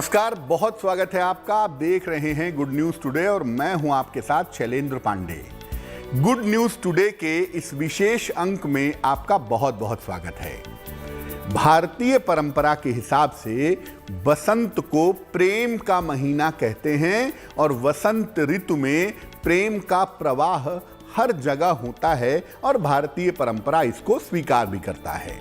नमस्कार, बहुत स्वागत है आपका। आप देख रहे हैं गुड न्यूज टुडे और मैं हूं आपके साथ Shailendra Pandey. Good news today के इस विशेष अंक में आपका बहुत बहुत स्वागत है। भारतीय परंपरा के हिसाब से वसंत को प्रेम का महीना कहते हैं और वसंत ऋतु में प्रेम का प्रवाह हर जगह होता है और भारतीय परंपरा इसको स्वीकार भी करता है।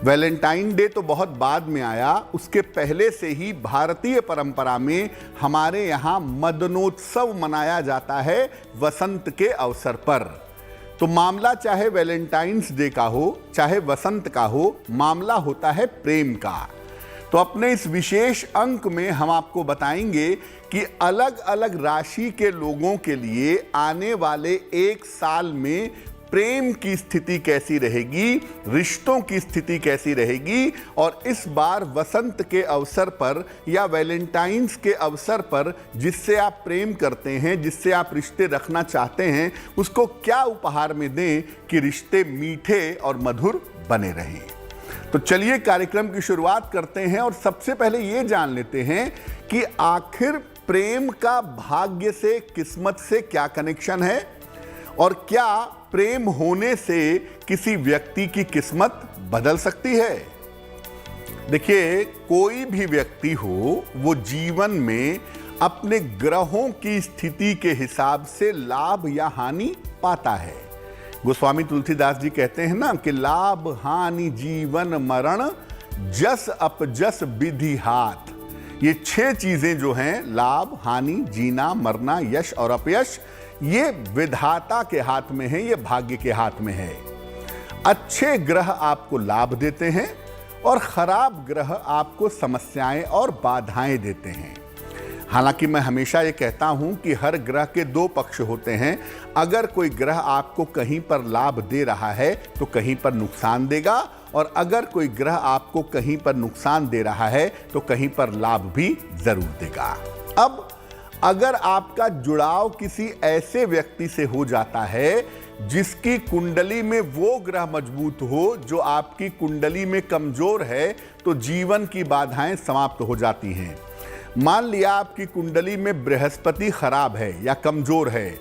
वैलेंटाइन डे तो बहुत बाद में आया, उसके पहले से ही भारतीय परंपरा में हमारे यहाँ मदनोत्सव मनाया जाता है वसंत के अवसर पर। तो मामला चाहे वैलेंटाइंस डे का हो चाहे वसंत का हो, मामला होता है प्रेम का। तो अपने इस विशेष अंक में हम आपको बताएंगे कि अलग अलग राशि के लोगों के लिए आने वाले एक साल में प्रेम की स्थिति कैसी रहेगी, रिश्तों की स्थिति कैसी रहेगी और इस बार वसंत के अवसर पर या वैलेंटाइंस के अवसर पर जिससे आप प्रेम करते हैं, जिससे आप रिश्ते रखना चाहते हैं, उसको क्या उपहार में दें कि रिश्ते मीठे और मधुर बने रहें। तो चलिए कार्यक्रम की शुरुआत करते हैं और सबसे पहले ये जान लेते हैं कि आखिर प्रेम का भाग्य से, किस्मत से क्या कनेक्शन है और क्या प्रेम होने से किसी व्यक्ति की किस्मत बदल सकती है। देखिए, कोई भी व्यक्ति हो वो जीवन में अपने ग्रहों की स्थिति के हिसाब से लाभ या हानि पाता है। गोस्वामी तुलसीदास जी कहते हैं ना कि लाभ हानि जीवन मरण जस अपजस विधि हाथ। ये 6 चीजें जो हैं, लाभ हानि जीना मरना यश और अपयश, ये विधाता के हाथ में है, ये भाग्य के हाथ में है। अच्छे ग्रह आपको लाभ देते हैं और खराब ग्रह आपको समस्याएं और बाधाएं देते हैं। हालांकि मैं हमेशा ये कहता हूं कि हर ग्रह के 2 पक्ष होते हैं। अगर कोई ग्रह आपको कहीं पर लाभ दे रहा है तो कहीं पर नुकसान देगा और अगर कोई ग्रह आपको कहीं पर नुकसान दे रहा है तो कहीं पर लाभ भी जरूर देगा। अब अगर आपका जुड़ाव किसी ऐसे व्यक्ति से हो जाता है जिसकी कुंडली में वो ग्रह मजबूत हो जो आपकी कुंडली में कमजोर है, तो जीवन की बाधाएं समाप्त हो जाती हैं। मान लिया आपकी कुंडली में बृहस्पति खराब है या कमजोर है,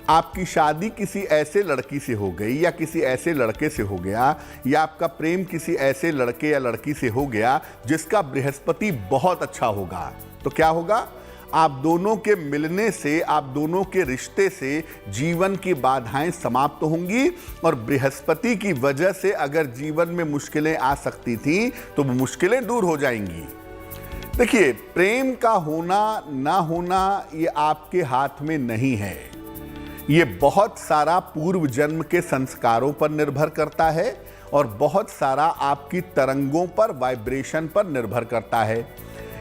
आपकी शादी किसी ऐसे लड़की से हो गई या किसी ऐसे लड़के से हो गया या आपका प्रेम किसी ऐसे लड़के या लड़की से हो गया जिसका बृहस्पति बहुत अच्छा होगा, तो क्या होगा? आप दोनों के मिलने से, आप दोनों के रिश्ते से जीवन की बाधाएं समाप्त होंगी और बृहस्पति की वजह से अगर जीवन में मुश्किलें आ सकती थीं तो वो मुश्किलें दूर हो जाएंगी। देखिए, प्रेम का होना ना होना ये आपके हाथ में नहीं है। ये बहुत सारा पूर्व जन्म के संस्कारों पर निर्भर करता है और बहुत सारा आपकी तरंगों पर, वाइब्रेशन पर निर्भर करता है।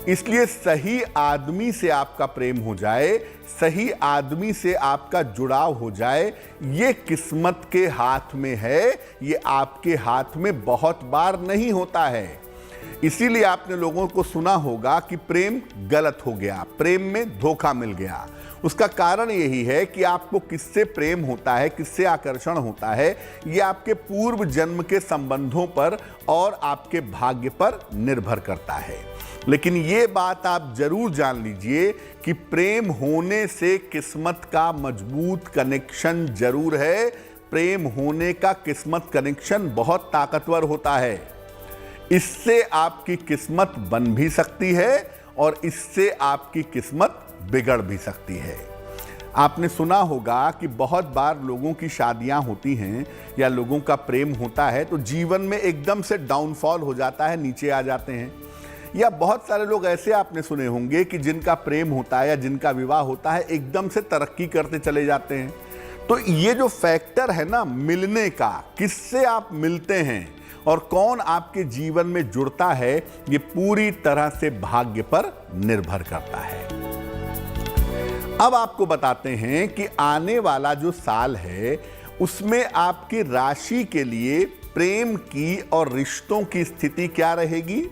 इसलिए सही आदमी से आपका प्रेम हो जाए, सही आदमी से आपका जुड़ाव हो जाए, ये किस्मत के हाथ में है, ये आपके हाथ में बहुत बार नहीं होता है। इसीलिए आपने लोगों को सुना होगा कि प्रेम गलत हो गया, प्रेम में धोखा मिल गया। उसका कारण यही है कि आपको किससे प्रेम होता है, किससे आकर्षण होता है, ये आपके पूर्व जन्म के संबंधों पर और आपके भाग्य पर निर्भर करता है। लेकिन ये बात आप जरूर जान लीजिए कि प्रेम होने से किस्मत का मजबूत कनेक्शन जरूर है। प्रेम होने का किस्मत कनेक्शन बहुत ताकतवर होता है। इससे आपकी किस्मत बन भी सकती है और इससे आपकी किस्मत बिगड़ भी सकती है। आपने सुना होगा कि बहुत बार लोगों की शादियां होती हैं या लोगों का प्रेम होता है तो जीवन में एकदम से डाउनफॉल हो जाता है, नीचे आ जाते हैं। या बहुत सारे लोग ऐसे आपने सुने होंगे कि जिनका प्रेम होता है या जिनका विवाह होता है एकदम से तरक्की करते चले जाते हैं। तो ये जो फैक्टर है ना मिलने का, किससे आप मिलते हैं और कौन आपके जीवन में जुड़ता है, ये पूरी तरह से भाग्य पर निर्भर करता है। अब आपको बताते हैं कि आने वाला जो साल है उसमें आपकी राशि के लिए प्रेम की और रिश्तों की स्थिति क्या रहेगी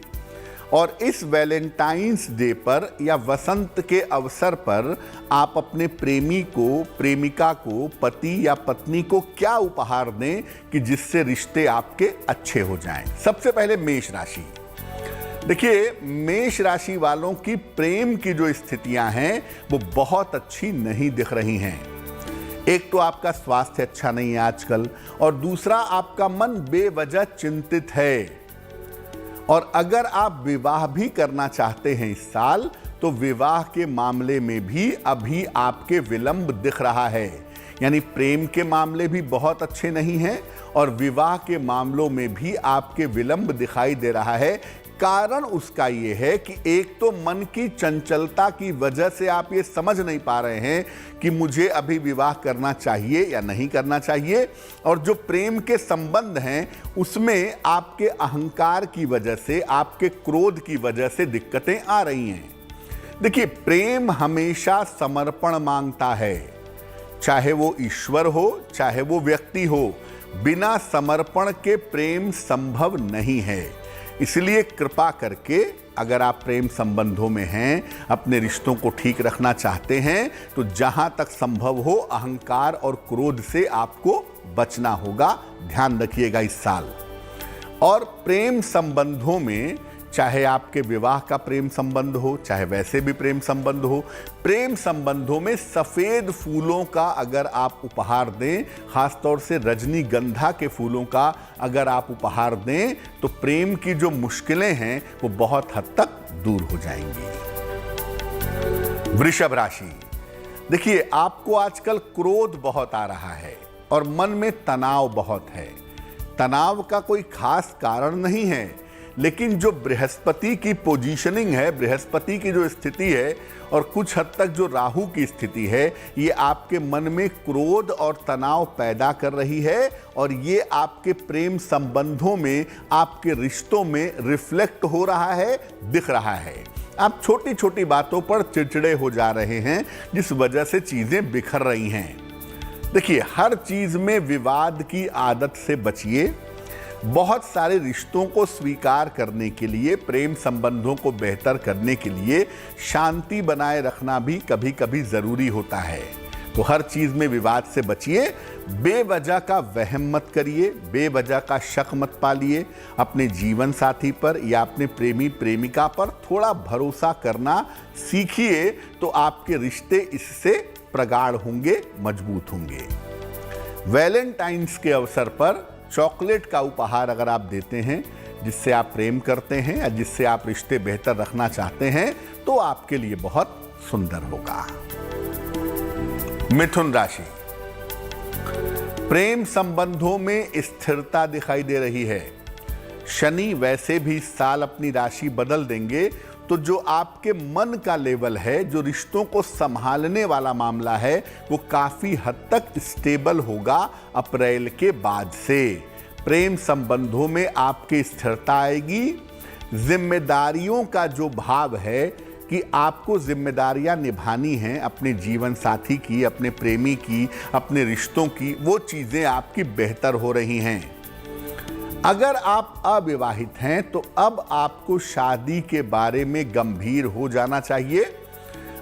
और इस वैलेंटाइंस डे पर या वसंत के अवसर पर आप अपने प्रेमी को, प्रेमिका को, पति या पत्नी को क्या उपहार दें कि जिससे रिश्ते आपके अच्छे हो जाएं। सबसे पहले मेष राशि। देखिए, मेष राशि वालों की प्रेम की जो स्थितियां हैं वो बहुत अच्छी नहीं दिख रही हैं। एक तो आपका स्वास्थ्य अच्छा नहीं है आजकल, और दूसरा आपका मन बेवजह चिंतित है। और अगर आप विवाह भी करना चाहते हैं इस साल, तो विवाह के मामले में भी अभी आपके विलंब दिख रहा है। यानी प्रेम के मामले भी बहुत अच्छे नहीं हैं और विवाह के मामलों में भी आपके विलंब दिखाई दे रहा है। कारण उसका ये है कि एक तो मन की चंचलता की वजह से आप ये समझ नहीं पा रहे हैं कि मुझे अभी विवाह करना चाहिए या नहीं करना चाहिए, और जो प्रेम के संबंध हैं उसमें आपके अहंकार की वजह से, आपके क्रोध की वजह से दिक्कतें आ रही हैं। देखिए, प्रेम हमेशा समर्पण मांगता है, चाहे वो ईश्वर हो चाहे वो व्यक्ति हो। बिना समर्पण के प्रेम संभव नहीं है। इसलिए कृपा करके, अगर आप प्रेम संबंधों में हैं, अपने रिश्तों को ठीक रखना चाहते हैं, तो जहां तक संभव हो अहंकार और क्रोध से आपको बचना होगा। ध्यान रखिएगा इस साल। और प्रेम संबंधों में, चाहे आपके विवाह का प्रेम संबंध हो चाहे वैसे भी प्रेम संबंध हो, प्रेम संबंधों में सफेद फूलों का अगर आप उपहार दें, खासतौर से रजनीगंधा के फूलों का अगर आप उपहार दें, तो प्रेम की जो मुश्किलें हैं वो बहुत हद तक दूर हो जाएंगी। वृषभ राशि, देखिए, आपको आजकल क्रोध बहुत आ रहा है और मन में तनाव बहुत है। तनाव का कोई खास कारण नहीं है, लेकिन जो बृहस्पति की पोजीशनिंग है, बृहस्पति की जो स्थिति है और कुछ हद तक जो राहु की स्थिति है, ये आपके मन में क्रोध और तनाव पैदा कर रही है, और ये आपके प्रेम संबंधों में, आपके रिश्तों में रिफ्लेक्ट हो रहा है, दिख रहा है। आप छोटी छोटी बातों पर चिड़चिड़े हो जा रहे हैं, जिस वजह से चीजें बिखर रही हैं। देखिए, हर चीज में विवाद की आदत से बचिए। बहुत सारे रिश्तों को स्वीकार करने के लिए, प्रेम संबंधों को बेहतर करने के लिए शांति बनाए रखना भी कभी कभी जरूरी होता है। तो हर चीज में विवाद से बचिए। बेवजह का वहम मत करिए, बेवजह का शक मत पालिए। अपने जीवन साथी पर या अपने प्रेमी प्रेमिका पर थोड़ा भरोसा करना सीखिए, तो आपके रिश्ते इससे प्रगाढ़ होंगे, मजबूत होंगे। वैलेंटाइंस के अवसर पर चॉकलेट का उपहार अगर आप देते हैं, जिससे आप प्रेम करते हैं या जिससे आप रिश्ते बेहतर रखना चाहते हैं, तो आपके लिए बहुत सुंदर होगा। मिथुन राशि, प्रेम संबंधों में स्थिरता दिखाई दे रही है। शनि वैसे भी इस साल अपनी राशि बदल देंगे, तो जो आपके मन का लेवल है, जो रिश्तों को संभालने वाला मामला है, वो काफी हद तक स्टेबल होगा अप्रैल के बाद से। प्रेम संबंधों में आपकी स्थिरता आएगी। जिम्मेदारियों का जो भाव है कि आपको जिम्मेदारियां निभानी हैं अपने जीवन साथी की, अपने प्रेमी की, अपने रिश्तों की, वो चीजें आपकी बेहतर हो रही हैं। अगर आप अविवाहित हैं, तो अब आपको शादी के बारे में गंभीर हो जाना चाहिए।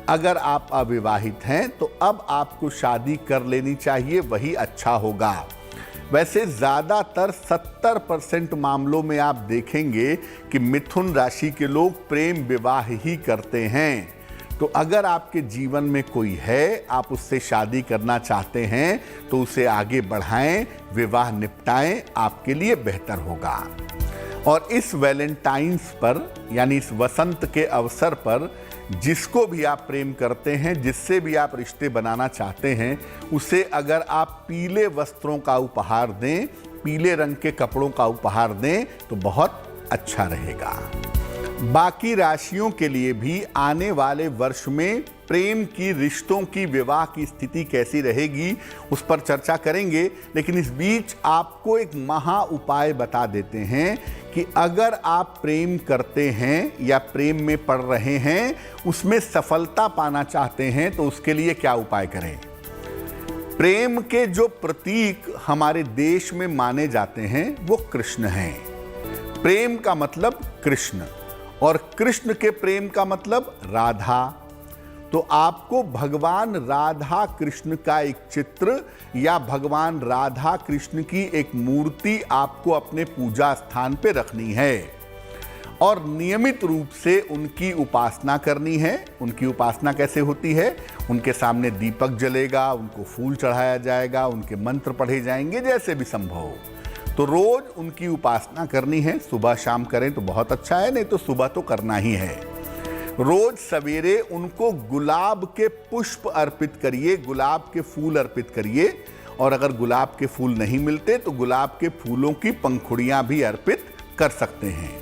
अगर आप अविवाहित हैं, तो अब आपको शादी कर लेनी चाहिए, वही अच्छा होगा। वैसे ज़्यादातर 70% मामलों में आप देखेंगे कि मिथुन राशि के लोग प्रेम विवाह ही करते हैं। तो अगर आपके जीवन में कोई है, आप उससे शादी करना चाहते हैं, तो उसे आगे बढ़ाएं, विवाह निपटाएं, आपके लिए बेहतर होगा। और इस वैलेंटाइंस पर, यानी इस वसंत के अवसर पर, जिसको भी आप प्रेम करते हैं, जिससे भी आप रिश्ते बनाना चाहते हैं, उसे अगर आप पीले वस्त्रों का उपहार दें, पीले रंग के कपड़ों का उपहार दें, तो बहुत अच्छा रहेगा। बाकी राशियों के लिए भी आने वाले वर्ष में प्रेम की, रिश्तों की, विवाह की स्थिति कैसी रहेगी, उस पर चर्चा करेंगे। लेकिन इस बीच आपको एक महा उपाय बता देते हैं कि अगर आप प्रेम करते हैं या प्रेम में पड़ रहे हैं, उसमें सफलता पाना चाहते हैं, तो उसके लिए क्या उपाय करें। प्रेम के जो प्रतीक हमारे देश में माने जाते हैं, वो कृष्ण हैं। प्रेम का मतलब कृष्ण, और कृष्ण के प्रेम का मतलब राधा। तो आपको भगवान राधा कृष्ण का एक चित्र या भगवान राधा कृष्ण की एक मूर्ति आपको अपने पूजा स्थान पे रखनी है। और नियमित रूप से उनकी उपासना करनी है। उनकी उपासना कैसे होती है? उनके सामने दीपक जलेगा, उनको फूल चढ़ाया जाएगा, उनके मंत्र पढ़े जाएंगे, जैसे भी संभव हो। तो रोज उनकी उपासना करनी है। सुबह शाम करें तो बहुत अच्छा है, नहीं तो सुबह तो करना ही है। रोज सवेरे उनको गुलाब के पुष्प अर्पित करिए, गुलाब के फूल अर्पित करिए, और अगर गुलाब के फूल नहीं मिलते तो गुलाब के फूलों की पंखुड़ियां भी अर्पित कर सकते हैं।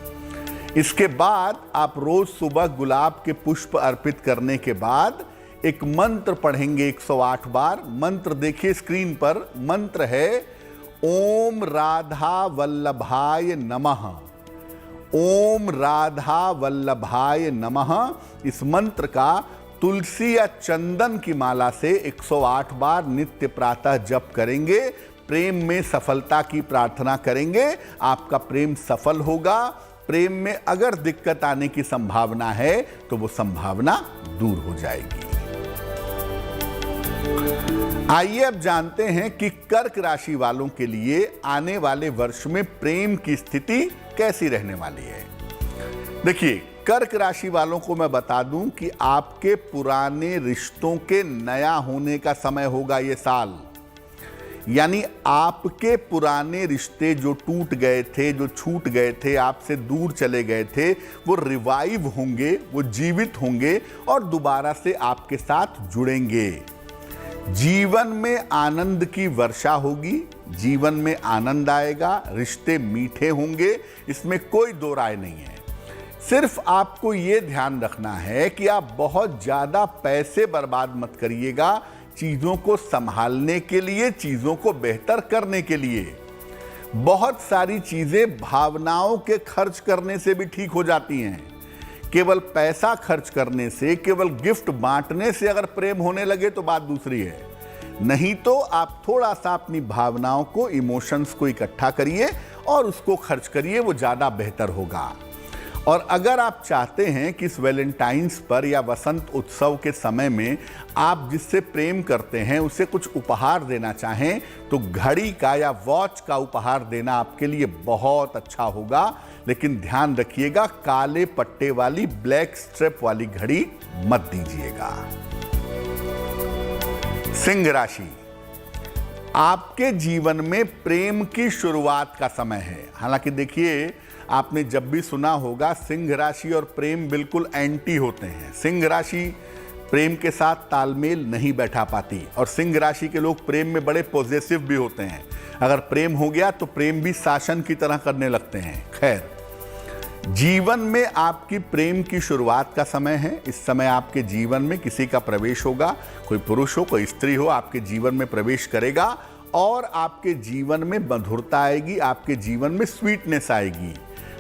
इसके बाद आप रोज सुबह गुलाब के पुष्प अर्पित करने के बाद एक मंत्र पढ़ेंगे 108 बार। मंत्र देखिए स्क्रीन पर। मंत्र है ओम राधा वल्लभाय नमः। ओम राधा वल्लभाय नमः। इस मंत्र का तुलसी या चंदन की माला से 108 बार नित्य प्रातः जप करेंगे। प्रेम में सफलता की प्रार्थना करेंगे, आपका प्रेम सफल होगा। प्रेम में अगर दिक्कत आने की संभावना है तो वो संभावना दूर हो जाएगी। आइए अब जानते हैं कि कर्क राशि वालों के लिए आने वाले वर्ष में प्रेम की स्थिति कैसी रहने वाली है। देखिए, कर्क राशि वालों को मैं बता दूं कि आपके पुराने रिश्तों के नया होने का समय होगा ये साल। यानी आपके पुराने रिश्ते जो टूट गए थे, जो छूट गए थे, आपसे दूर चले गए थे, वो रिवाइव होंगे, वो जीवित होंगे और दोबारा से आपके साथ जुड़ेंगे। जीवन में आनंद की वर्षा होगी, जीवन में आनंद आएगा, रिश्ते मीठे होंगे, इसमें कोई दो राय नहीं है। सिर्फ आपको ये ध्यान रखना है कि आप बहुत ज्यादा पैसे बर्बाद मत करिएगा चीजों को संभालने के लिए, चीजों को बेहतर करने के लिए। बहुत सारी चीजें भावनाओं के खर्च करने से भी ठीक हो जाती हैं। केवल पैसा खर्च करने से, केवल गिफ्ट बांटने से अगर प्रेम होने लगे तो बात दूसरी है। नहीं तो आप थोड़ा सा अपनी भावनाओं को, इमोशंस को इकट्ठा करिए और उसको खर्च करिए, वो ज्यादा बेहतर होगा। और अगर आप चाहते हैं कि इस वैलेंटाइंस पर या वसंत उत्सव के समय में आप जिससे प्रेम करते हैं उसे कुछ उपहार देना चाहें, तो घड़ी का या वॉच का उपहार देना आपके लिए बहुत अच्छा होगा। लेकिन ध्यान रखिएगा, काले पट्टे वाली, ब्लैक स्ट्रिप वाली घड़ी मत दीजिएगा। सिंह राशि, आपके जीवन में प्रेम की शुरुआत का समय है। हालांकि देखिए, आपने जब भी सुना होगा सिंह राशि और प्रेम बिल्कुल एंटी होते हैं। सिंह राशि प्रेम के साथ तालमेल नहीं बैठा पाती और सिंह राशि के लोग प्रेम में बड़े पॉजिटिव भी होते हैं। अगर प्रेम हो गया तो प्रेम भी शासन की तरह करने लगते हैं। खैर, जीवन में आपकी प्रेम की शुरुआत का समय है। इस समय आपके जीवन में किसी का प्रवेश होगा, कोई पुरुष हो, कोई स्त्री हो, आपके जीवन में प्रवेश करेगा और आपके जीवन में मधुरता आएगी, आपके जीवन में स्वीटनेस आएगी।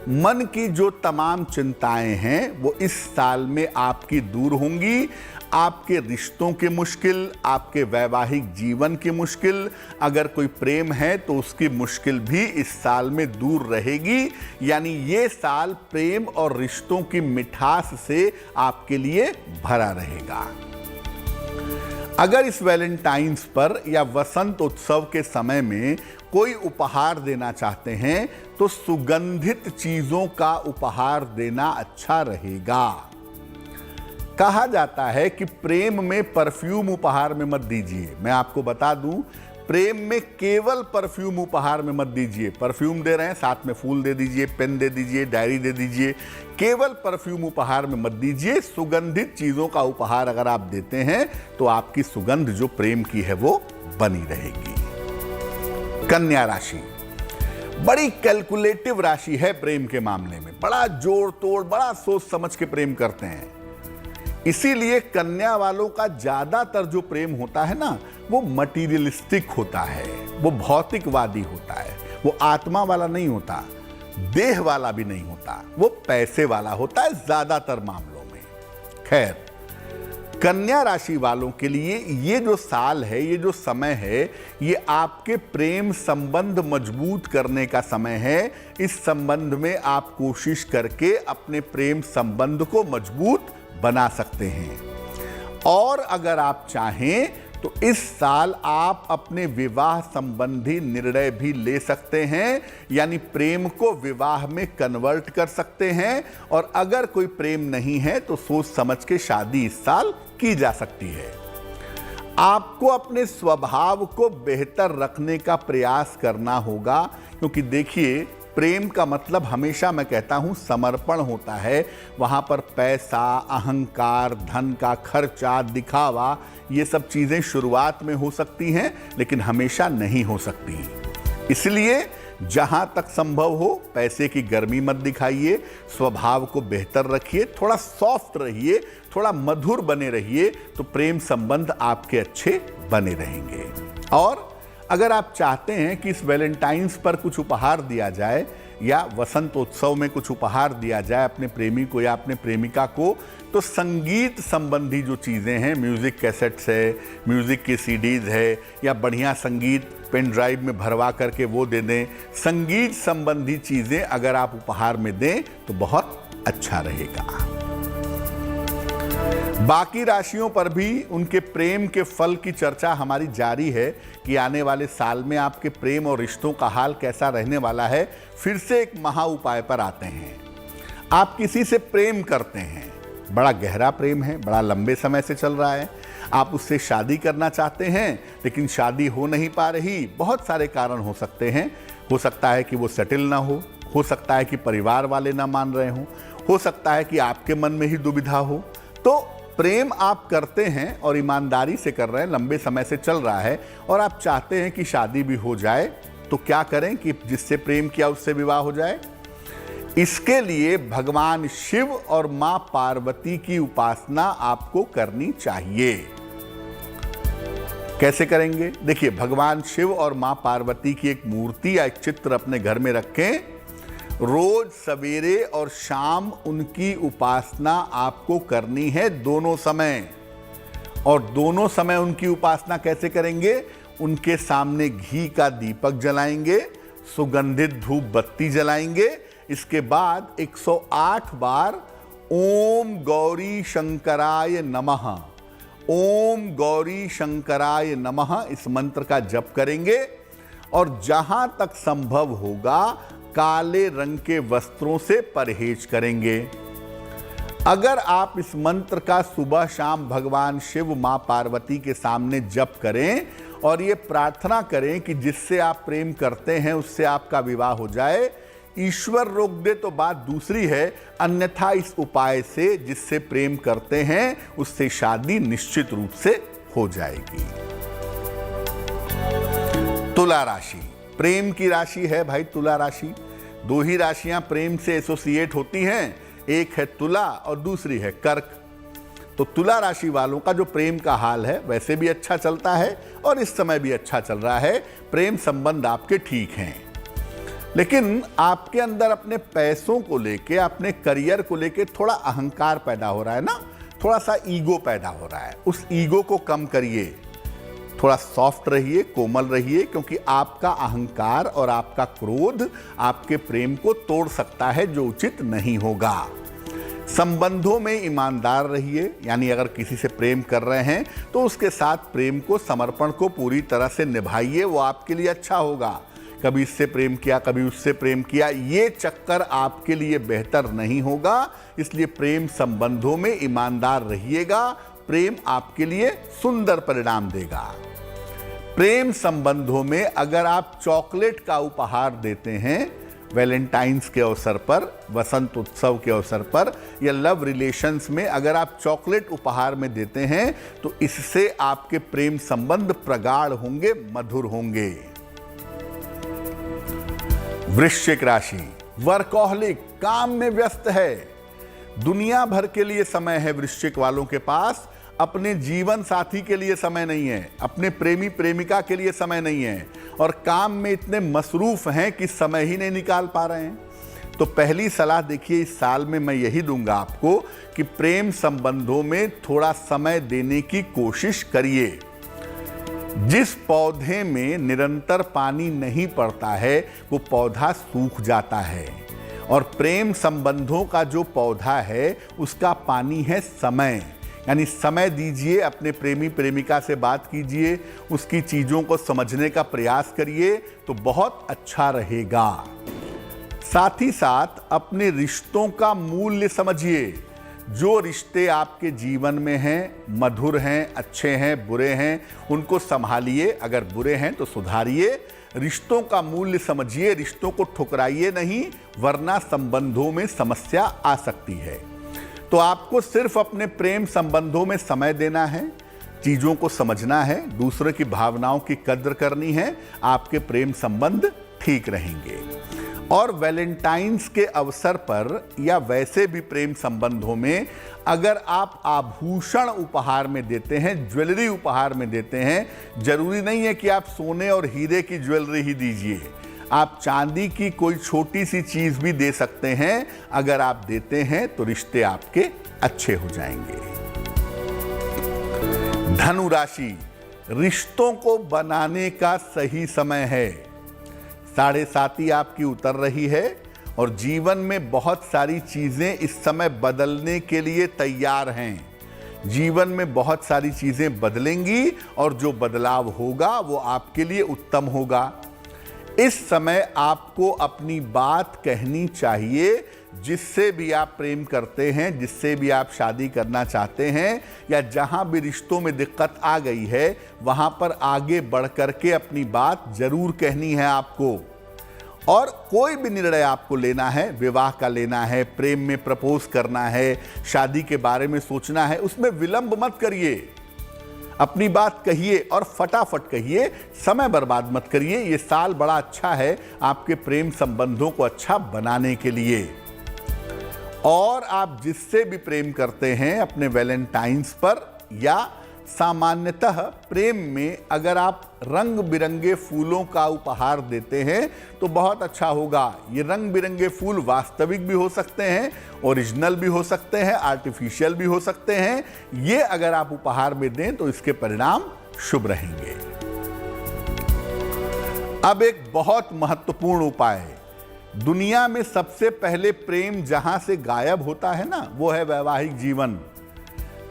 मन की जो तमाम चिंताएं हैं वो इस साल में आपकी दूर होंगी। आपके रिश्तों की मुश्किल, आपके वैवाहिक जीवन की मुश्किल, अगर कोई प्रेम है तो उसकी मुश्किल भी इस साल में दूर रहेगी। यानी ये साल प्रेम और रिश्तों की मिठास से आपके लिए भरा रहेगा। अगर इस वैलेंटाइंस पर या वसंत उत्सव के समय में कोई उपहार देना चाहते हैं तो सुगंधित चीजों का उपहार देना अच्छा रहेगा। कहा जाता है कि प्रेम में परफ्यूम उपहार में मत दीजिए। मैं आपको बता दूं, प्रेम में केवल परफ्यूम उपहार में मत दीजिए। परफ्यूम दे रहे हैं, साथ में फूल दे दीजिए, पेन दे दीजिए, डायरी दे दीजिए। केवल परफ्यूम उपहार में मत दीजिए। सुगंधित चीजों का उपहार अगर आप देते हैं तो आपकी सुगंध जो प्रेम की है वो बनी रहेगी। कन्या राशि बड़ी कैलकुलेटिव राशि है। प्रेम के मामले में बड़ा जोड़ तोड़, बड़ा सोच समझ के प्रेम करते हैं। इसीलिए कन्या वालों का ज्यादातर जो प्रेम होता है ना, वो मटीरियलिस्टिक होता है, वो भौतिकवादी होता है, वो आत्मा वाला नहीं होता, देह वाला भी नहीं होता, वो पैसे वाला होता है ज्यादातर मामलों में। खैर, कन्या राशि वालों के लिए ये जो साल है, ये जो समय है, ये आपके प्रेम संबंध मजबूत करने का समय है। इस संबंध में आप कोशिश करके अपने प्रेम संबंध को मजबूत बना सकते हैं। और अगर आप चाहें तो इस साल आप अपने विवाह संबंधी निर्णय भी ले सकते हैं, यानी प्रेम को विवाह में कन्वर्ट कर सकते हैं। और अगर कोई प्रेम नहीं है तो सोच समझ के शादी इस साल की जा सकती है। आपको अपने स्वभाव को बेहतर रखने का प्रयास करना होगा, क्योंकि देखिए प्रेम का मतलब हमेशा मैं कहता हूं समर्पण होता है। वहां पर पैसा, अहंकार, धन का खर्चा, दिखावा, ये सब चीजें शुरुआत में हो सकती हैं लेकिन हमेशा नहीं हो सकती। इसलिए जहां तक संभव हो पैसे की गर्मी मत दिखाइए, स्वभाव को बेहतर रखिए, थोड़ा सॉफ्ट रहिए, थोड़ा मधुर बने रहिए, तो प्रेम संबंध आपके अच्छे बने रहेंगे। और अगर आप चाहते हैं कि इस वैलेंटाइंस पर कुछ उपहार दिया जाए या वसंतोत्सव में कुछ उपहार दिया जाए अपने प्रेमी को या अपने प्रेमिका को, तो संगीत संबंधी जो चीज़ें हैं, म्यूज़िक कैसेट्स है, म्यूज़िक की सीडीज़ है, या बढ़िया संगीत पेन ड्राइव में भरवा करके वो दे दें। संगीत संबंधी चीज़ें अगर आप उपहार में दें तो बहुत अच्छा रहेगा। बाकी राशियों पर भी उनके प्रेम के फल की चर्चा हमारी जारी है कि आने वाले साल में आपके प्रेम और रिश्तों का हाल कैसा रहने वाला है। फिर से एक महा उपाय पर आते हैं। आप किसी से प्रेम करते हैं, बड़ा गहरा प्रेम है, बड़ा लंबे समय से चल रहा है, आप उससे शादी करना चाहते हैं लेकिन शादी हो नहीं पा रही। बहुत सारे कारण हो सकते हैं। हो सकता है कि वो सेटल ना हो सकता है कि परिवार वाले ना मान रहे हो सकता है कि आपके मन में ही दुविधा हो। तो प्रेम आप करते हैं और ईमानदारी से कर रहे हैं, लंबे समय से चल रहा है और आप चाहते हैं कि शादी भी हो जाए, तो क्या करें कि जिससे प्रेम किया उससे विवाह हो जाए। इसके लिए भगवान शिव और मां पार्वती की उपासना आपको करनी चाहिए। कैसे करेंगे? देखिए, भगवान शिव और मां पार्वती की एक मूर्ति या एक चित्र अपने घर में रखें। रोज सवेरे और शाम उनकी उपासना आपको करनी है, दोनों समय। और दोनों समय उनकी उपासना कैसे करेंगे? उनके सामने घी का दीपक जलाएंगे, सुगंधित धूप बत्ती जलाएंगे। इसके बाद 108 बार ओम गौरी शंकराय नमः, ओम गौरी शंकराय नमः इस मंत्र का जप करेंगे। और जहां तक संभव होगा काले रंग के वस्त्रों से परहेज करेंगे। अगर आप इस मंत्र का सुबह शाम भगवान शिव मां पार्वती के सामने जप करें और ये प्रार्थना करें कि जिससे आप प्रेम करते हैं उससे आपका विवाह हो जाए, ईश्वर रोक दे तो बात दूसरी है, अन्यथा इस उपाय से जिससे प्रेम करते हैं उससे शादी निश्चित रूप से हो जाएगी। तुला राशि प्रेम की राशि है भाई। तुला राशि, दो ही राशियां प्रेम से एसोसिएट होती हैं, एक है तुला और दूसरी है कर्क। तो तुला राशि वालों का जो प्रेम का हाल है वैसे भी अच्छा चलता है और इस समय भी अच्छा चल रहा है। प्रेम संबंध आपके ठीक हैं, लेकिन आपके अंदर अपने पैसों को लेके, अपने करियर को लेके थोड़ा अहंकार पैदा हो रहा है ना, थोड़ा सा ईगो पैदा हो रहा है। उस ईगो को कम करिए, थोड़ा सॉफ्ट रहिए, कोमल रहिए, क्योंकि आपका अहंकार और आपका क्रोध आपके प्रेम को तोड़ सकता है, जो उचित नहीं होगा। संबंधों में ईमानदार रहिए, यानी अगर किसी से प्रेम कर रहे हैं तो उसके साथ प्रेम को, समर्पण को पूरी तरह से निभाइए, वो आपके लिए अच्छा होगा। कभी इससे प्रेम किया, कभी उससे प्रेम किया, ये चक्कर आपके लिए बेहतर नहीं होगा। इसलिए प्रेम संबंधों में ईमानदार रहिएगा, प्रेम आपके लिए सुंदर परिणाम देगा। प्रेम संबंधों में अगर आप चॉकलेट का उपहार देते हैं वैलेंटाइंस के अवसर पर, वसंत उत्सव के अवसर पर, या लव रिलेशंस में अगर आप चॉकलेट उपहार में देते हैं तो इससे आपके प्रेम संबंध प्रगाढ़ होंगे, मधुर होंगे। वृश्चिक राशि वर्कहोलिक, काम में व्यस्त है, दुनिया भर के लिए समय है वृश्चिक वालों के पास, अपने जीवन साथी के लिए समय नहीं है, अपने प्रेमी प्रेमिका के लिए समय नहीं है, और काम में इतने मसरूफ हैं कि समय ही नहीं निकाल पा रहे हैं। तो पहली सलाह देखिए इस साल में मैं यही दूंगा आपको कि प्रेम संबंधों में थोड़ा समय देने की कोशिश करिए। जिस पौधे में निरंतर पानी नहीं पड़ता है वो पौधा सूख जाता है, और प्रेम संबंधों का जो पौधा है उसका पानी है समय। यानी समय दीजिए, अपने प्रेमी प्रेमिका से बात कीजिए, उसकी चीज़ों को समझने का प्रयास करिए तो बहुत अच्छा रहेगा। साथ ही साथ अपने रिश्तों का मूल्य समझिए। जो रिश्ते आपके जीवन में हैं, मधुर हैं, अच्छे हैं, बुरे हैं, उनको संभालिए। अगर बुरे हैं तो सुधारिए। रिश्तों का मूल्य समझिए, रिश्तों को ठुकराइए नहीं, वरना संबंधों में समस्या आ सकती है। तो आपको सिर्फ अपने प्रेम संबंधों में समय देना है, चीज़ों को समझना है, दूसरे की भावनाओं की कद्र करनी है, आपके प्रेम संबंध ठीक रहेंगे। और वैलेंटाइंस के अवसर पर या वैसे भी प्रेम संबंधों में अगर आप आभूषण उपहार में देते हैं, ज्वेलरी उपहार में देते हैं, जरूरी नहीं है कि आप सोने और हीरे की ज्वेलरी ही दीजिए। आप चांदी की कोई छोटी सी चीज भी दे सकते हैं। अगर आप देते हैं तो रिश्ते आपके अच्छे हो जाएंगे। धनु राशि, रिश्तों को बनाने का सही समय है। 7.5 आपकी उतर रही है और जीवन में बहुत सारी चीजें इस समय बदलने के लिए तैयार हैं। जीवन में बहुत सारी चीजें बदलेंगी और जो बदलाव होगा वो आपके लिए उत्तम होगा। इस समय आपको अपनी बात कहनी चाहिए। जिससे भी आप प्रेम करते हैं, जिससे भी आप शादी करना चाहते हैं, या जहां भी रिश्तों में दिक्कत आ गई है, वहां पर आगे बढ़ करके अपनी बात जरूर कहनी है आपको। और कोई भी निर्णय आपको लेना है, विवाह का लेना है, प्रेम में प्रपोज करना है, शादी के बारे में सोचना है, उसमें विलंब मत करिए। अपनी बात कहिए और फटाफट कहिए, समय बर्बाद मत करिए। ये साल बड़ा अच्छा है आपके प्रेम संबंधों को अच्छा बनाने के लिए। और आप जिससे भी प्रेम करते हैं, अपने वैलेंटाइंस पर या सामान्यतः प्रेम में अगर आप रंग बिरंगे फूलों का उपहार देते हैं तो बहुत अच्छा होगा। ये रंग बिरंगे फूल वास्तविक भी हो सकते हैं, ओरिजिनल भी हो सकते हैं, आर्टिफिशियल भी हो सकते हैं। ये अगर आप उपहार में दें तो इसके परिणाम शुभ रहेंगे। अब एक बहुत महत्वपूर्ण उपाय, दुनिया में सबसे पहले प्रेम जहां से गायब होता है ना, वो है वैवाहिक जीवन।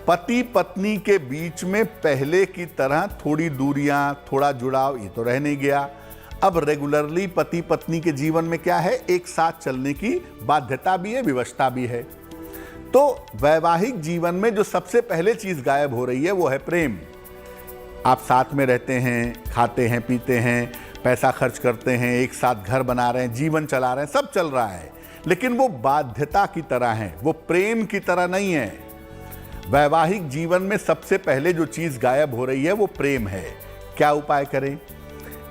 पति पत्नी के बीच में पहले की तरह थोड़ी दूरियां, थोड़ा जुड़ाव ये तो रह नहीं गया। अब रेगुलरली पति पत्नी के जीवन में क्या है, एक साथ चलने की बाध्यता भी है, विवशता भी है। तो वैवाहिक जीवन में जो सबसे पहले चीज गायब हो रही है वो है प्रेम। आप साथ में रहते हैं, खाते हैं, पीते हैं, पैसा खर्च करते हैं, एक साथ घर बना रहे हैं, जीवन चला रहे हैं, सब चल रहा है, लेकिन वो बाध्यता की तरह है, वो प्रेम की तरह नहीं है। वैवाहिक जीवन में सबसे पहले जो चीज गायब हो रही है वो प्रेम है। क्या उपाय करें?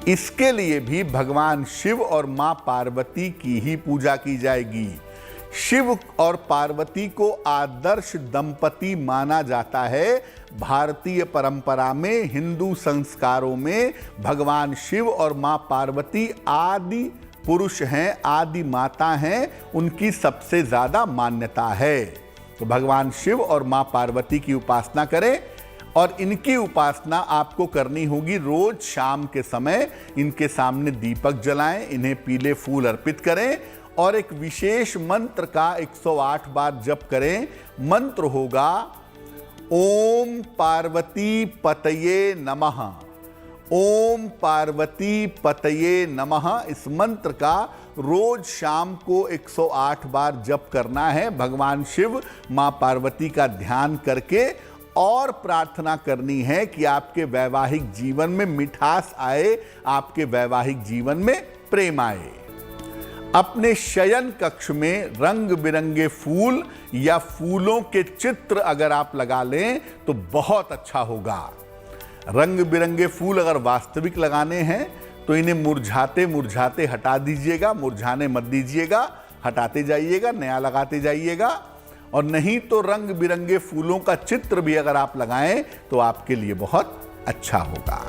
इसके लिए भी भगवान शिव और मां पार्वती की ही पूजा की जाएगी। शिव और पार्वती को आदर्श दंपति माना जाता है। भारतीय परंपरा में, हिंदू संस्कारों में भगवान शिव और मां पार्वती आदि पुरुष हैं, आदि माता हैं, उनकी सबसे ज्यादा मान्यता है। तो भगवान शिव और मां पार्वती की उपासना करें और इनकी उपासना आपको करनी होगी रोज शाम के समय। इनके सामने दीपक जलाएं, इन्हें पीले फूल अर्पित करें और एक विशेष मंत्र का 108 बार जप करें। मंत्र होगा ओम पार्वती पतये नमः, ओम पार्वती पतये नमः। इस मंत्र का रोज शाम को 108 बार जप करना है। भगवान शिव मां पार्वती का ध्यान करके और प्रार्थना करनी है कि आपके वैवाहिक जीवन में मिठास आए, आपके वैवाहिक जीवन में प्रेम आए। अपने शयन कक्ष में रंग बिरंगे फूल या फूलों के चित्र अगर आप लगा लें तो बहुत अच्छा होगा। रंग बिरंगे फूल अगर वास्तविक लगाने हैं तो इन्हें मुरझाते मुरझाते हटा दीजिएगा, मुरझाने मत दीजिएगा, हटाते जाइएगा, नया लगाते जाइएगा। और नहीं तो रंग बिरंगे फूलों का चित्र भी अगर आप लगाएं तो आपके लिए बहुत अच्छा होगा।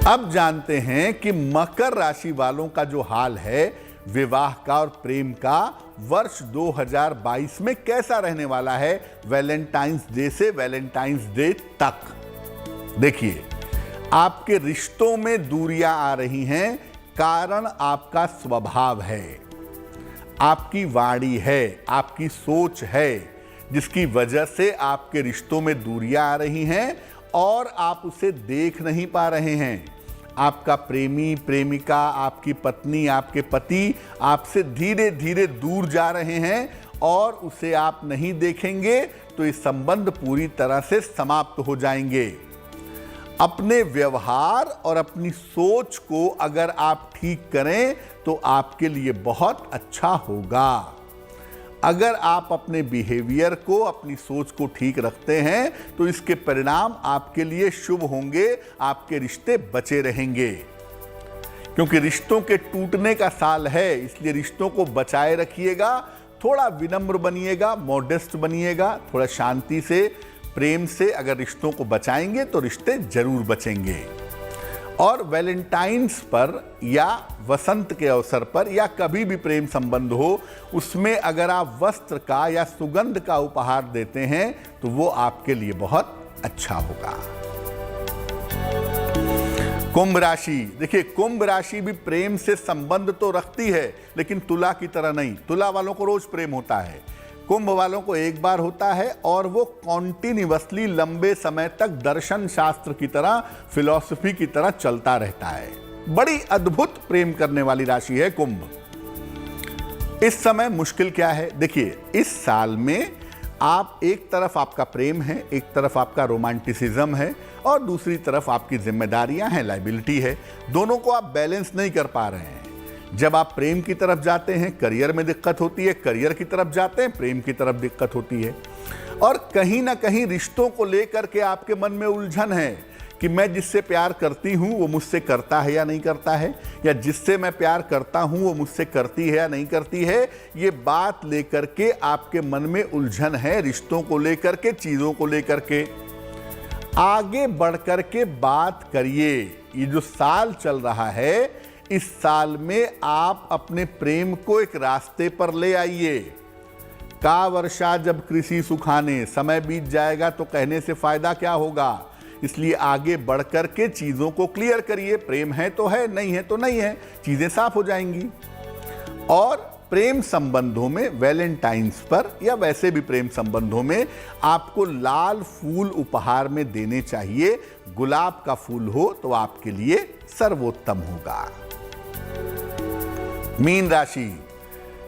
अब जानते हैं कि मकर राशि वालों का जो हाल है विवाह का और प्रेम का, वर्ष 2022 में कैसा रहने वाला है वैलेंटाइंस डे से वैलेंटाइंस डे तक। देखिए, आपके रिश्तों में दूरियां आ रही हैं, कारण आपका स्वभाव है, आपकी वाणी है, आपकी सोच है। जिसकी वजह से आपके रिश्तों में दूरियां आ रही हैं और आप उसे देख नहीं पा रहे हैं। आपका प्रेमी, प्रेमिका, आपकी पत्नी, आपके पति आपसे धीरे धीरे दूर जा रहे हैं और उसे आप नहीं देखेंगे तो ये संबंध पूरी तरह से समाप्त हो जाएंगे। अपने व्यवहार और अपनी सोच को अगर आप ठीक करें तो आपके लिए बहुत अच्छा होगा। अगर आप अपने बिहेवियर को, अपनी सोच को ठीक रखते हैं तो इसके परिणाम आपके लिए शुभ होंगे, आपके रिश्ते बचे रहेंगे। क्योंकि रिश्तों के टूटने का साल है, इसलिए रिश्तों को बचाए रखिएगा। थोड़ा विनम्र बनिएगा, मॉडेस्ट बनिएगा, थोड़ा शांति से, प्रेम से अगर रिश्तों को बचाएंगे तो रिश्ते जरूर बचेंगे। और वैलेंटाइंस पर या वसंत के अवसर पर या कभी भी प्रेम संबंध हो, उसमें अगर आप वस्त्र का या सुगंध का उपहार देते हैं तो वो आपके लिए बहुत अच्छा होगा। कुंभ राशि, देखिए कुंभ राशि भी प्रेम से संबंध तो रखती है, लेकिन तुला की तरह नहीं। तुला वालों को रोज प्रेम होता है, कुंभ वालों को एक बार होता है और वो कॉन्टिन्यूअसली लंबे समय तक दर्शन शास्त्र की तरह, फिलॉसफी की तरह चलता रहता है। बड़ी अद्भुत प्रेम करने वाली राशि है कुंभ। इस समय मुश्किल क्या है? देखिए इस साल में आप एक तरफ आपका प्रेम है, एक तरफ आपका रोमांटिसिज्म है और दूसरी तरफ आपकी जिम्मेदारियां हैं, लायबिलिटी है। दोनों को आप बैलेंस नहीं कर पा रहे हैं। जब आप प्रेम की तरफ जाते हैं करियर में दिक्कत होती है, करियर की तरफ जाते हैं प्रेम की तरफ दिक्कत होती है। और कहीं ना कहीं रिश्तों को लेकर के आपके मन में उलझन है कि मैं जिससे प्यार करती हूं वो मुझसे करता है या नहीं करता है, या जिससे मैं प्यार करता हूं वो मुझसे करती है या नहीं करती है। ये बात लेकर के आपके मन में उलझन है, रिश्तों को लेकर के, चीजों को लेकर के। आगे बढ़कर के बात करिए। ये जो साल चल रहा है, इस साल में आप अपने प्रेम को एक रास्ते पर ले आइए। का वर्षा जब कृषि सुखाने, समय बीत जाएगा तो कहने से फायदा क्या होगा। इसलिए आगे बढ़कर के चीजों को क्लियर करिए। प्रेम है तो है, नहीं है तो नहीं है, चीजें साफ हो जाएंगी। और प्रेम संबंधों में, वैलेंटाइंस पर या वैसे भी प्रेम संबंधों में, आपको लाल फूल उपहार में देने चाहिए। गुलाब का फूल हो तो आपके लिए सर्वोत्तम होगा। मीन राशि,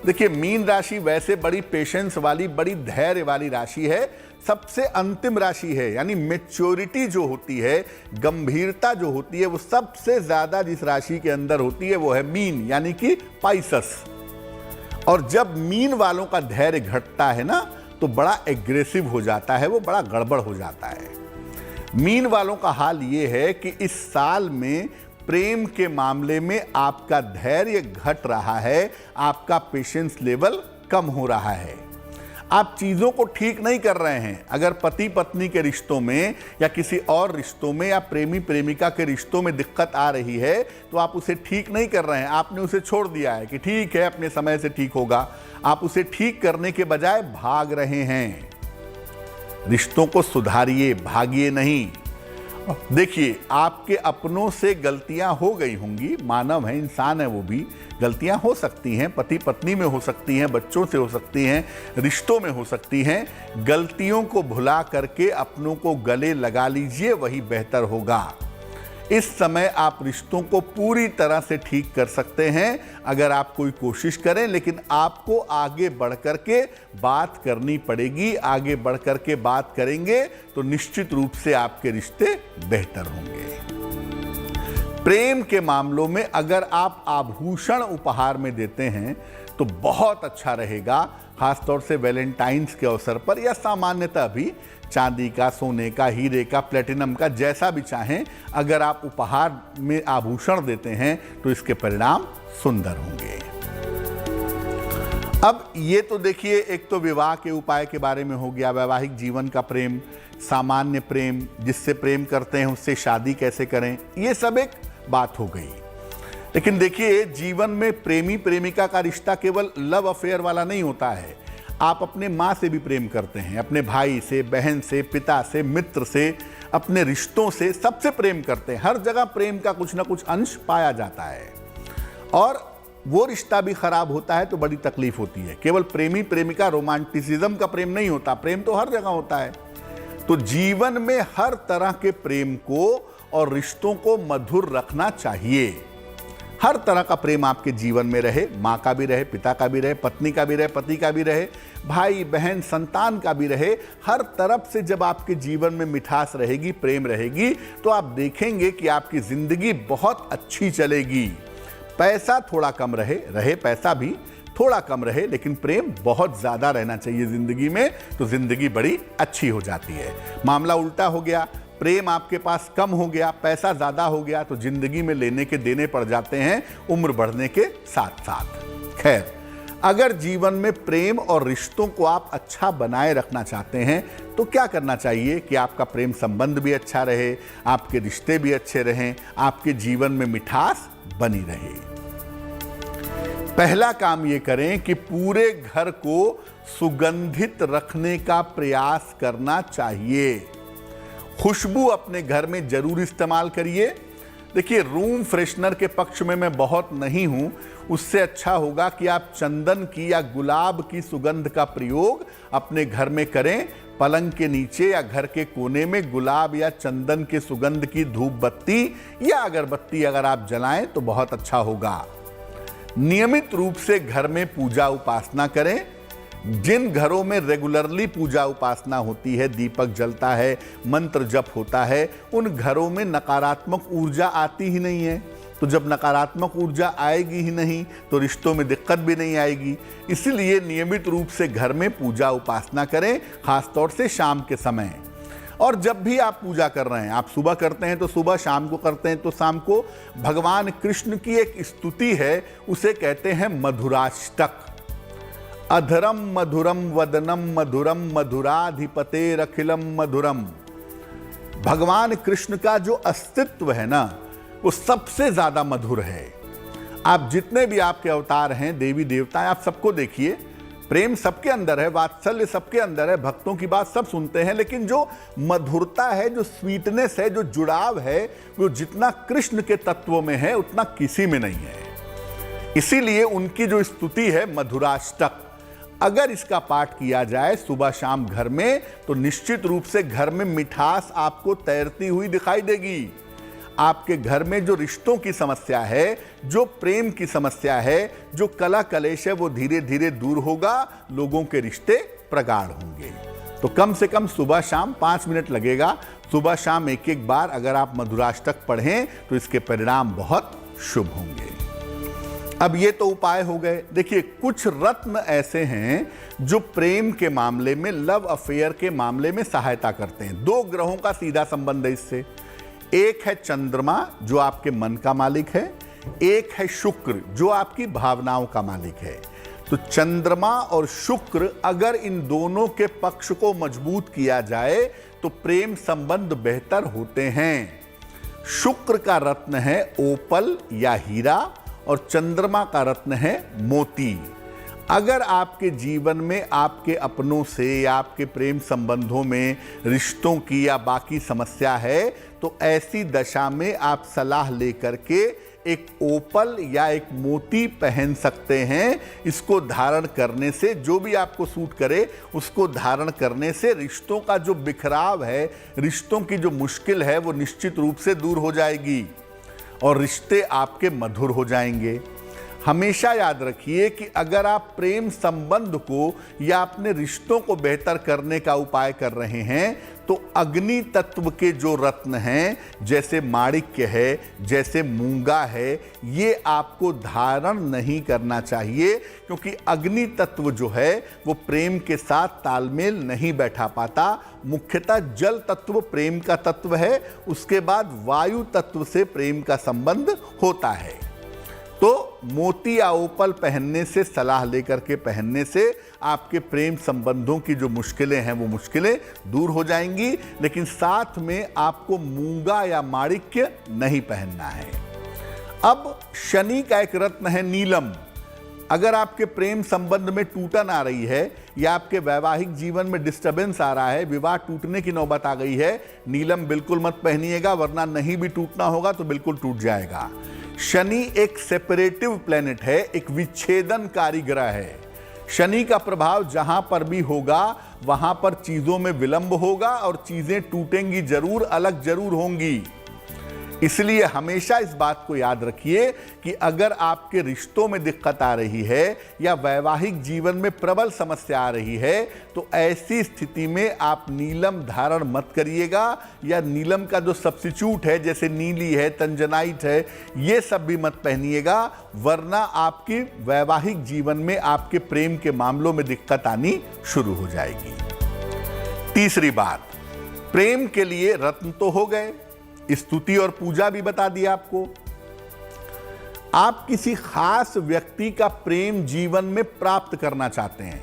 देखिए मीन राशि वैसे बड़ी पेशेंस वाली, बड़ी धैर्य वाली राशि है। सबसे अंतिम राशि है, यानी मैच्योरिटी जो होती है, गंभीरता जो होती है, वो सबसे ज्यादा जिस राशि के अंदर होती है वो है मीन, यानी कि पाइसस। और जब मीन वालों का धैर्य घटता है ना तो बड़ा एग्रेसिव हो जाता है, वो बड़ा गड़बड़ हो जाता है। मीन वालों का हाल ये है कि इस साल में प्रेम के मामले में आपका धैर्य घट रहा है, आपका पेशेंस लेवल कम हो रहा है। आप चीजों को ठीक नहीं कर रहे हैं। अगर पति पत्नी के रिश्तों में या किसी और रिश्तों में या प्रेमी प्रेमिका के रिश्तों में दिक्कत आ रही है तो आप उसे ठीक नहीं कर रहे हैं। आपने उसे छोड़ दिया है कि ठीक है अपने समय से ठीक होगा। आप उसे ठीक करने के बजाय भाग रहे हैं। रिश्तों को सुधारिए, भागिए नहीं। देखिए आपके अपनों से गलतियां हो गई होंगी, मानव है, इंसान है, वो भी गलतियां हो सकती हैं। पति पत्नी में हो सकती हैं, बच्चों से हो सकती हैं, रिश्तों में हो सकती हैं। गलतियों को भुला करके अपनों को गले लगा लीजिए, वही बेहतर होगा। इस समय आप रिश्तों को पूरी तरह से ठीक कर सकते हैं अगर आप कोई कोशिश करें, लेकिन आपको आगे बढ़ कर के बात करनी पड़ेगी। आगे बढ़ कर के बात करेंगे तो निश्चित रूप से आपके रिश्ते बेहतर होंगे। प्रेम के मामलों में अगर आप आभूषण उपहार में देते हैं तो बहुत अच्छा रहेगा, खासतौर से वैलेंटाइंस के अवसर पर या सामान्यतः भी चांदी का, सोने का, हीरे का, प्लेटिनम का, जैसा भी चाहें। अगर आप उपहार में आभूषण देते हैं तो इसके परिणाम सुंदर होंगे। अब ये तो देखिए, एक तो विवाह के उपाय के बारे में हो गया, वैवाहिक जीवन का प्रेम, सामान्य प्रेम, जिससे प्रेम करते हैं उससे शादी कैसे करें, ये सब एक बात हो गई। लेकिन देखिए, जीवन में प्रेमी प्रेमिका का रिश्ता केवल लव अफेयर वाला नहीं होता है। आप अपने माँ से भी प्रेम करते हैं, अपने भाई से, बहन से, पिता से, मित्र से, अपने रिश्तों से, सबसे प्रेम करते हैं। हर जगह प्रेम का कुछ ना कुछ अंश पाया जाता है। और वो रिश्ता भी खराब होता है तो बड़ी तकलीफ होती है। केवल प्रेमी प्रेमिका रोमांटिसिज्म का प्रेम नहीं होता, प्रेम तो हर जगह होता है। तो जीवन में हर तरह के प्रेम को और रिश्तों को मधुर रखना चाहिए। हर तरह का प्रेम आपके जीवन में रहे, माँ का भी रहे, पिता का भी रहे, पत्नी का भी रहे, पति का भी रहे, भाई बहन संतान का भी रहे। हर तरफ से जब आपके जीवन में मिठास रहेगी, प्रेम रहेगी, तो आप देखेंगे कि आपकी जिंदगी बहुत अच्छी चलेगी। पैसा थोड़ा कम रहे पैसा भी थोड़ा कम रहे, लेकिन प्रेम बहुत ज्यादा रहना चाहिए जिंदगी में, तो जिंदगी बड़ी अच्छी हो जाती है। मामला उल्टा हो गया, प्रेम आपके पास कम हो गया, पैसा ज्यादा हो गया, तो जिंदगी में लेने के देने पड़ जाते हैं उम्र बढ़ने के साथ साथ। खैर, अगर जीवन में प्रेम और रिश्तों को आप अच्छा बनाए रखना चाहते हैं तो क्या करना चाहिए कि आपका प्रेम संबंध भी अच्छा रहे, आपके रिश्ते भी अच्छे रहें, आपके जीवन में मिठास बनी रहे। पहला काम ये करें कि पूरे घर को सुगंधित रखने का प्रयास करना चाहिए। खुशबू अपने घर में जरूर इस्तेमाल करिए। देखिए, रूम फ्रेशनर के पक्ष में मैं बहुत नहीं हूं, उससे अच्छा होगा कि आप चंदन की या गुलाब की सुगंध का प्रयोग अपने घर में करें। पलंग के नीचे या घर के कोने में गुलाब या चंदन के सुगंध की धूप बत्ती या अगरबत्ती अगर आप जलाएं तो बहुत अच्छा होगा। नियमित रूप से घर में पूजा उपासना करें। जिन घरों में रेगुलरली पूजा उपासना होती है, दीपक जलता है, मंत्र जप होता है, उन घरों में नकारात्मक ऊर्जा आती ही नहीं है। तो जब नकारात्मक ऊर्जा आएगी ही नहीं तो रिश्तों में दिक्कत भी नहीं आएगी। इसीलिए नियमित रूप से घर में पूजा उपासना करें, खासतौर से शाम के समय। और जब भी आप पूजा कर रहे हैं, आप सुबह करते हैं तो सुबह, शाम को करते हैं तो शाम को, भगवान कृष्ण की एक स्तुति है, उसे कहते हैं मधुराष्टक। अधरम मधुरम वदनम मधुरम मधुराधिपतेरखिलम मधुरम। भगवान कृष्ण का जो अस्तित्व है ना, वो सबसे ज्यादा मधुर है। आप जितने भी आपके अवतार हैं, देवी देवता हैं, आप सबको देखिए, प्रेम सबके अंदर है, वात्सल्य सबके अंदर है, भक्तों की बात सब सुनते हैं, लेकिन जो मधुरता है, जो स्वीटनेस है, जो जुड़ाव है, वो जितना कृष्ण के तत्वों में है उतना किसी में नहीं है। इसीलिए उनकी जो स्तुति है मधुराष्टक, अगर इसका पाठ किया जाए सुबह शाम घर में, तो निश्चित रूप से घर में मिठास आपको तैरती हुई दिखाई देगी। आपके घर में जो रिश्तों की समस्या है, जो प्रेम की समस्या है, जो कलह कलेश है, वो धीरे धीरे दूर होगा, लोगों के रिश्ते प्रगाढ़ होंगे। तो कम से कम सुबह शाम 5 मिनट लगेगा, सुबह शाम एक एक बार अगर आप मधुराष्टक पढ़ें तो इसके परिणाम बहुत शुभ होंगे। अब ये तो उपाय हो गए। देखिए, कुछ रत्न ऐसे हैं जो प्रेम के मामले में, लव अफेयर के मामले में सहायता करते हैं। 2 ग्रहों का सीधा संबंध है इससे। एक है चंद्रमा जो आपके मन का मालिक है, एक है शुक्र जो आपकी भावनाओं का मालिक है। तो चंद्रमा और शुक्र, अगर इन दोनों के पक्ष को मजबूत किया जाए तो प्रेम संबंध बेहतर होते हैं। शुक्र का रत्न है ओपल या हीरा और चंद्रमा का रत्न है मोती। अगर आपके जीवन में आपके अपनों से या आपके प्रेम संबंधों में रिश्तों की या बाकी समस्या है, तो ऐसी दशा में आप सलाह लेकर के एक ओपल या एक मोती पहन सकते हैं। इसको धारण करने से, जो भी आपको सूट करे उसको धारण करने से रिश्तों का जो बिखराव है, रिश्तों की जो मुश्किल है, वो निश्चित रूप से दूर हो जाएगी और रिश्ते आपके मधुर हो जाएंगे। हमेशा याद रखिए कि अगर आप प्रेम संबंध को या अपने रिश्तों को बेहतर करने का उपाय कर रहे हैं, तो अग्नि तत्व के जो रत्न हैं, जैसे माणिक्य है, जैसे मूंगा है, ये आपको धारण नहीं करना चाहिए, क्योंकि अग्नि तत्व जो है वो प्रेम के साथ तालमेल नहीं बैठा पाता। मुख्यतः जल तत्व प्रेम का तत्व है, उसके बाद वायु तत्व से प्रेम का संबंध होता है। तो मोती या ओपल पहनने से, सलाह लेकर के पहनने से आपके प्रेम संबंधों की जो मुश्किलें हैं वो मुश्किलें दूर हो जाएंगी। लेकिन साथ में आपको मूंगा या माणिक्य नहीं पहनना है। अब शनि का एक रत्न है नीलम। अगर आपके प्रेम संबंध में टूटन आ रही है या आपके वैवाहिक जीवन में डिस्टर्बेंस आ रहा है, विवाह टूटने की नौबत आ गई है, नीलम बिल्कुल मत पहनिएगा, वरना नहीं भी टूटना होगा तो बिल्कुल टूट जाएगा। शनि एक सेपरेटिव प्लेनेट है, एक विच्छेदनकारी ग्रह है। शनि का प्रभाव जहां पर भी होगा वहां पर चीजों में विलंब होगा और चीजें टूटेंगी जरूर, अलग जरूर होंगी। इसलिए हमेशा इस बात को याद रखिए कि अगर आपके रिश्तों में दिक्कत आ रही है या वैवाहिक जीवन में प्रबल समस्या आ रही है तो ऐसी स्थिति में आप नीलम धारण मत करिएगा, या नीलम का जो सब्स्टिट्यूट है जैसे नीली है, तंजनाइट है, ये सब भी मत पहनिएगा, वरना आपकी वैवाहिक जीवन में आपके प्रेम के मामलों में दिक्कत आनी शुरू हो जाएगी। तीसरी बात, प्रेम के लिए रत्न तो हो गए, स्तुति और पूजा भी बता दिया आपको। आप किसी खास व्यक्ति का प्रेम जीवन में प्राप्त करना चाहते हैं,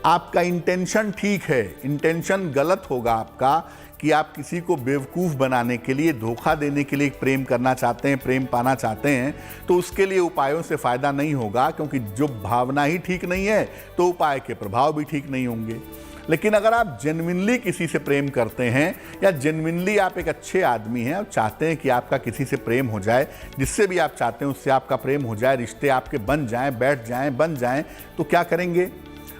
आपका इंटेंशन ठीक है, इंटेंशन गलत होगा आपका कि आप किसी को बेवकूफ़ बनाने के लिए, धोखा देने के लिए प्रेम करना चाहते हैं, प्रेम पाना चाहते हैं, तो उसके लिए उपायों से फ़ायदा नहीं होगा, क्योंकि जो भावना ही ठीक नहीं है तो उपाय के प्रभाव भी ठीक नहीं होंगे। लेकिन अगर आप जेन्युइनली किसी से प्रेम करते हैं या जेन्युइनली आप एक अच्छे आदमी हैं और चाहते हैं कि आपका किसी से प्रेम हो जाए, जिससे भी आप चाहते हैं उससे आपका प्रेम हो जाए, रिश्ते आपके बन जाएं, बैठ जाएं, बन जाएं, तो क्या करेंगे?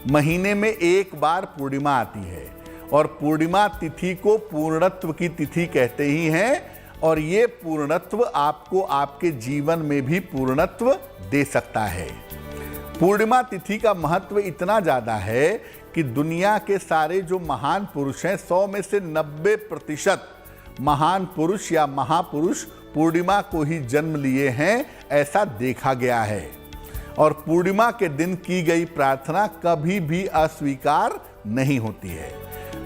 महीने में एक बार पूर्णिमा आती है और पूर्णिमा तिथि को पूर्णत्व की तिथि कहते ही हैं, और ये पूर्णत्व आपको आपके जीवन में भी पूर्णत्व दे सकता है। पूर्णिमा तिथि का महत्व इतना ज़्यादा है कि दुनिया के सारे जो महान पुरुष हैं, 100 में से 90% महान पुरुष या महापुरुष पूर्णिमा को ही जन्म लिए हैं, ऐसा देखा गया है। और पूर्णिमा के दिन की गई प्रार्थना कभी भी अस्वीकार नहीं होती है।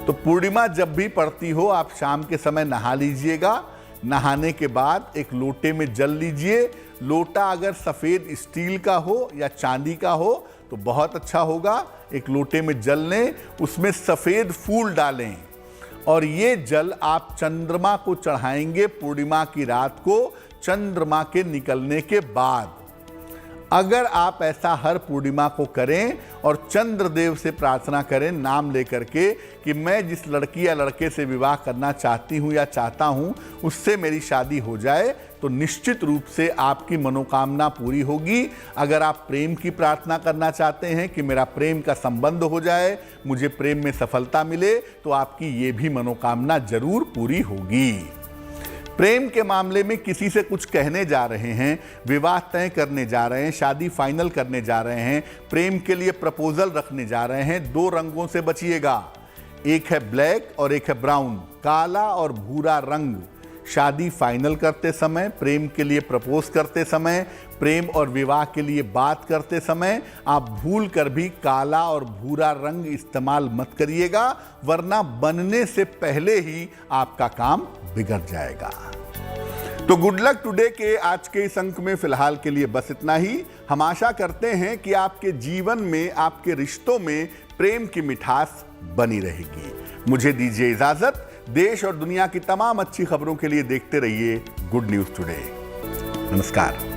तो पूर्णिमा जब भी पड़ती हो, आप शाम के समय नहा लीजिएगा। नहाने के बाद एक लोटे में जल लीजिए। लोटा अगर सफ़ेद स्टील का हो या चांदी का हो तो बहुत अच्छा होगा। एक लोटे में जल लें, उसमें सफ़ेद फूल डालें और ये जल आप चंद्रमा को चढ़ाएंगे पूर्णिमा की रात को, चंद्रमा के निकलने के बाद। अगर आप ऐसा हर पूर्णिमा को करें और चंद्रदेव से प्रार्थना करें नाम लेकर के कि मैं जिस लड़की या लड़के से विवाह करना चाहती हूँ या चाहता हूँ उससे मेरी शादी हो जाए, तो निश्चित रूप से आपकी मनोकामना पूरी होगी। अगर आप प्रेम की प्रार्थना करना चाहते हैं कि मेरा प्रेम का संबंध हो जाए, मुझे प्रेम में सफलता मिले, तो आपकी ये भी मनोकामना जरूर पूरी होगी। प्रेम के मामले में किसी से कुछ कहने जा रहे हैं, विवाह तय करने जा रहे हैं, शादी फाइनल करने जा रहे हैं, प्रेम के लिए प्रपोजल रखने जा रहे हैं, 2 रंगों से बचिएगा। एक है ब्लैक और एक है ब्राउन, काला और भूरा रंग। शादी फाइनल करते समय, प्रेम के लिए प्रपोज करते समय, प्रेम और विवाह के लिए बात करते समय आप भूल कर भी काला और भूरा रंग इस्तेमाल मत करिएगा, वरना बनने से पहले ही आपका काम बिगड़ जाएगा। तो गुड लक टुडे के आज के इस अंक में फिलहाल के लिए बस इतना ही। हम आशा करते हैं कि आपके जीवन में, आपके रिश्तों में प्रेम की मिठास बनी रहेगी। मुझे दीजिए इजाजत। देश और दुनिया की तमाम अच्छी खबरों के लिए देखते रहिए गुड न्यूज़ टुडे। नमस्कार।